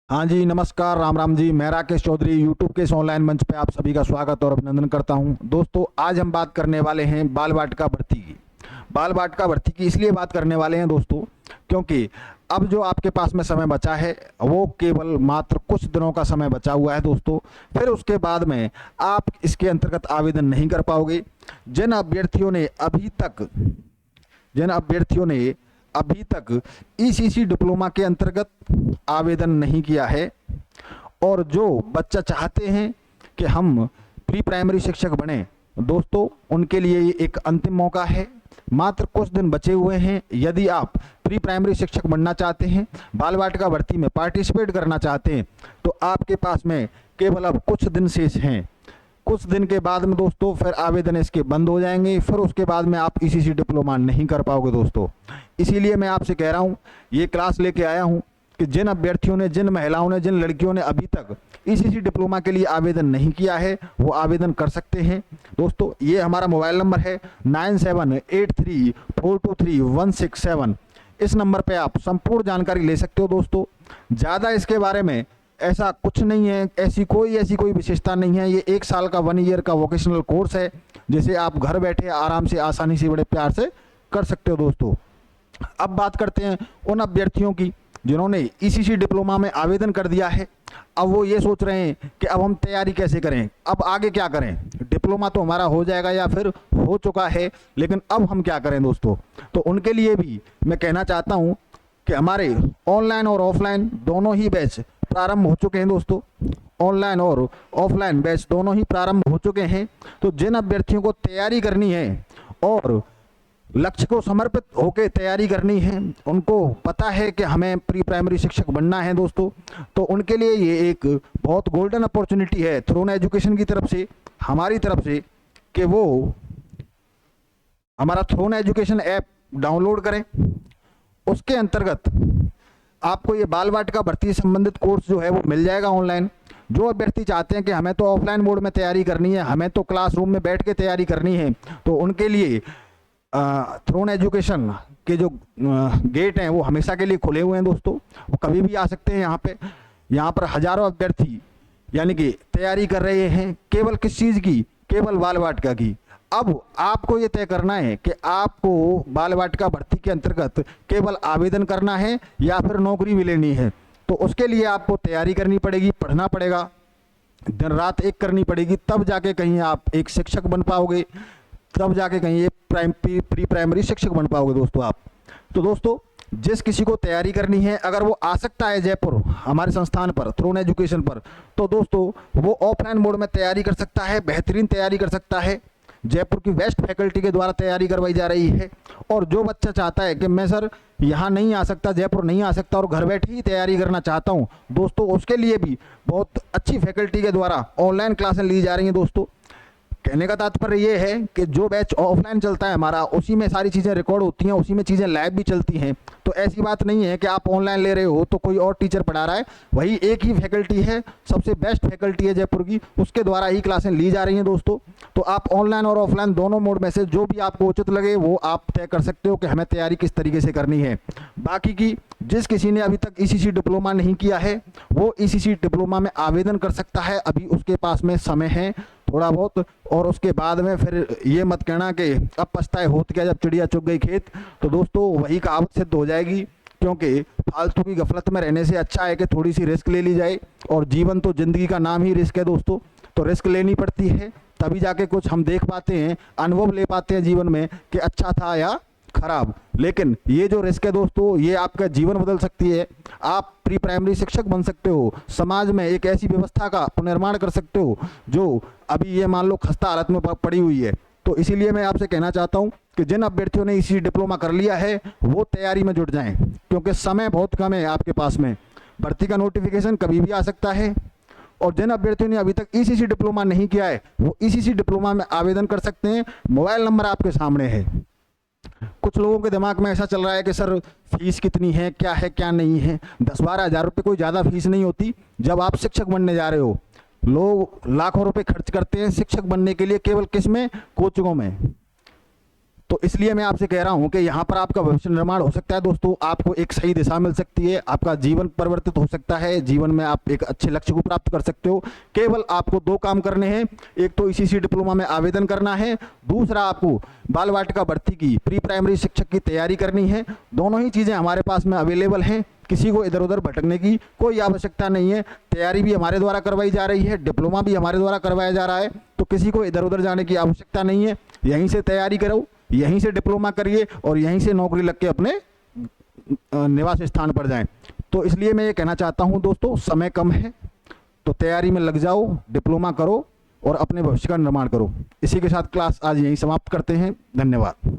हाँ जी, नमस्कार, राम राम जी। मैं राकेश चौधरी यूट्यूब के इस ऑनलाइन मंच पे आप सभी का स्वागत और अभिनंदन करता हूँ। दोस्तों, आज हम बात करने वाले हैं बाल वाटिका भर्ती की। बाल वाटिका भर्ती की इसलिए बात करने वाले हैं दोस्तों, क्योंकि अब जो आपके पास में समय बचा है वो केवल मात्र कुछ दिनों का समय बचा हुआ है दोस्तों। फिर उसके बाद में आप इसके अंतर्गत आवेदन नहीं कर पाओगे। जिन अभ्यर्थियों ने अभी तक ईसीसी डिप्लोमा के अंतर्गत आवेदन नहीं किया है और जो बच्चा चाहते हैं कि हम प्री प्राइमरी शिक्षक बने, दोस्तों उनके लिए ये एक अंतिम मौका है। मात्र कुछ दिन बचे हुए हैं। यदि आप प्री प्राइमरी शिक्षक बनना चाहते हैं, बाल वाटिका भर्ती में पार्टिसिपेट करना चाहते हैं, तो आपके पास में केवल अब कुछ दिन शेष हैं। कुछ दिन के बाद में दोस्तों फिर आवेदन इसके बंद हो जाएंगे। फिर उसके बाद में आप ईसीसी डिप्लोमा नहीं कर पाओगे दोस्तों। इसीलिए मैं आपसे कह रहा हूँ, ये क्लास लेके आया हूँ कि जिन अभ्यर्थियों ने, जिन महिलाओं ने, जिन लड़कियों ने अभी तक ईसीसी डिप्लोमा के लिए आवेदन नहीं किया है, वो आवेदन कर सकते हैं दोस्तों। ये हमारा मोबाइल नंबर है 9783423167। इस नंबर पे आप संपूर्ण जानकारी ले सकते हो दोस्तों। ज़्यादा इसके बारे में ऐसा कुछ नहीं है, ऐसी कोई विशेषता नहीं है। ये 1 साल का 1 ईयर का वोकेशनल कोर्स है, जिसे आप घर बैठे आराम से, आसानी से, बड़े प्यार से कर सकते हो दोस्तों। अब बात करते हैं उन अभ्यर्थियों की जिन्होंने ईसीसी डिप्लोमा में आवेदन कर दिया है। अब वो ये सोच रहे हैं कि अब हम तैयारी कैसे करें, अब आगे क्या करें। डिप्लोमा तो हमारा हो जाएगा या फिर हो चुका है, लेकिन अब हम क्या करें दोस्तों। तो उनके लिए भी मैं कहना चाहता हूँ कि हमारे ऑनलाइन और ऑफलाइन दोनों ही बैच प्रारंभ हो चुके हैं दोस्तों। ऑनलाइन और ऑफलाइन बैच दोनों ही प्रारंभ हो चुके हैं। तो जिन अभ्यर्थियों को तैयारी करनी है और लक्ष्य को समर्पित होकर तैयारी करनी है, उनको पता है कि हमें प्री प्राइमरी शिक्षक बनना है दोस्तों, तो उनके लिए ये एक बहुत गोल्डन अपॉर्चुनिटी है थ्रोन एजुकेशन की तरफ से, हमारी तरफ से, कि वो हमारा थ्रोन एजुकेशन ऐप डाउनलोड करें। उसके अंतर्गत आपको ये बाल वाटिका भर्ती से संबंधित कोर्स जो है वो मिल जाएगा ऑनलाइन। जो अभ्यर्थी चाहते हैं कि हमें तो ऑफलाइन मोड में तैयारी करनी है, हमें तो क्लासरूम में बैठ के तैयारी करनी है, तो उनके लिए थ्रोन एजुकेशन के जो गेट हैं वो हमेशा के लिए खुले हुए हैं दोस्तों। वो कभी भी आ सकते हैं यहाँ पर हजारों अभ्यर्थी यानी कि तैयारी कर रहे हैं। केवल किस चीज़ की? केवल बाल वाटिका की। अब आपको ये तय करना है कि आपको बाल वाटिका भर्ती के अंतर्गत केवल आवेदन करना है या फिर नौकरी भी लेनी है। तो उसके लिए आपको तैयारी करनी पड़ेगी, पढ़ना पड़ेगा, दिन रात एक करनी पड़ेगी, तब जाके कहीं आप एक शिक्षक बन पाओगे, तब जाके कहीं एक प्री प्राइमरी शिक्षक बन पाओगे दोस्तों आप। तो दोस्तों, जिस किसी को तैयारी करनी है, अगर वो आ सकता है जयपुर हमारे संस्थान पर, थ्रोन एजुकेशन पर, तो दोस्तों वो ऑफलाइन मोड में तैयारी कर सकता है, बेहतरीन तैयारी कर सकता है। जयपुर की बेस्ट फैकल्टी के द्वारा तैयारी करवाई जा रही है। और जो बच्चा चाहता है कि मैं सर यहाँ नहीं आ सकता, जयपुर नहीं आ सकता और घर बैठे ही तैयारी करना चाहता हूँ, दोस्तों उसके लिए भी बहुत अच्छी फैकल्टी के द्वारा ऑनलाइन क्लासें ली जा रही हैं दोस्तों। कहने का तात्पर्य ये है कि जो बैच ऑफलाइन चलता है हमारा, उसी में सारी चीज़ें रिकॉर्ड होती हैं, उसी में चीज़ें लाइव भी चलती हैं। तो ऐसी बात नहीं है कि आप ऑनलाइन ले रहे हो तो कोई और टीचर पढ़ा रहा है। वही एक ही फैकल्टी है, सबसे बेस्ट फैकल्टी है जयपुर की, उसके द्वारा ही क्लासें ली जा रही हैं दोस्तों। तो आप ऑनलाइन और ऑफलाइन दोनों मोड में से जो भी आपको उचित लगे वो आप तय कर सकते हो कि हमें तैयारी किस तरीके से करनी है। बाकी की जिस किसी ने अभी तक ईसीसी डिप्लोमा नहीं किया है, वो ईसीसी डिप्लोमा में आवेदन कर सकता है। अभी उसके पास में समय है थोड़ा बहुत। और उसके बाद में फिर ये मत कहना कि अब पछताए होत क्या जब चिड़िया चुग गई खेत। तो दोस्तों वही कहावत सिद्ध हो जाएगी, क्योंकि फालतू की गफलत में रहने से अच्छा है कि थोड़ी सी रिस्क ले ली जाए। और जीवन तो जिंदगी का नाम ही रिस्क है दोस्तों, तो रिस्क लेनी पड़ती है, तभी जाके कुछ हम देख पाते हैं, अनुभव ले पाते हैं जीवन में कि अच्छा था या खराब। लेकिन ये जो रिस्क है दोस्तों, ये आपका जीवन बदल सकती है। आप प्री प्राइमरी शिक्षक बन सकते हो, समाज में एक ऐसी व्यवस्था का पुनर्निर्माण कर सकते हो जो अभी ये मान लो खस्ता हालत में पड़ी हुई है। तो इसीलिए मैं आपसे कहना चाहता हूँ कि जिन अभ्यर्थियों ने इसी डिप्लोमा कर लिया है वो तैयारी में जुट जाएं, क्योंकि समय बहुत कम है आपके पास में। भर्ती का नोटिफिकेशन कभी भी आ सकता है। और जिन अभ्यर्थियों ने अभी तक ईसीसी डिप्लोमा नहीं किया है, वो ईसीसी डिप्लोमा में आवेदन कर सकते हैं। मोबाइल नंबर आपके सामने है। कुछ लोगों के दिमाग में ऐसा चल रहा है कि सर फीस कितनी है, क्या नहीं है। 10-12 हज़ार रुपये कोई ज़्यादा फीस नहीं होती जब आप शिक्षक बनने जा रहे हो। लोग लाखों रुपए खर्च करते हैं शिक्षक बनने के लिए, केवल किस में? कोचिंगों में। तो इसलिए मैं आपसे कह रहा हूं कि यहाँ पर आपका भविष्य निर्माण हो सकता है दोस्तों, आपको एक सही दिशा मिल सकती है, आपका जीवन परिवर्तित हो सकता है, जीवन में आप एक अच्छे लक्ष्य को प्राप्त कर सकते हो। केवल आपको 2 काम करने हैं, एक तो ईसीसी डिप्लोमा में आवेदन करना है, दूसरा आपको बाल वाटिका भर्ती की प्री प्राइमरी शिक्षक की तैयारी करनी है। दोनों ही चीज़ें हमारे पास में अवेलेबल हैं, किसी को इधर उधर भटकने की कोई आवश्यकता नहीं है। तैयारी भी हमारे द्वारा करवाई जा रही है, डिप्लोमा भी हमारे द्वारा करवाया जा रहा है, तो किसी को इधर उधर जाने की आवश्यकता नहीं है। यहीं से तैयारी करो, यहीं से डिप्लोमा करिए और यहीं से नौकरी लग के अपने निवास स्थान पर जाएं। तो इसलिए मैं ये कहना चाहता हूं दोस्तों, समय कम है तो तैयारी में लग जाओ, डिप्लोमा करो और अपने भविष्य का निर्माण करो। इसी के साथ क्लास आज यहीं समाप्त करते हैं। धन्यवाद।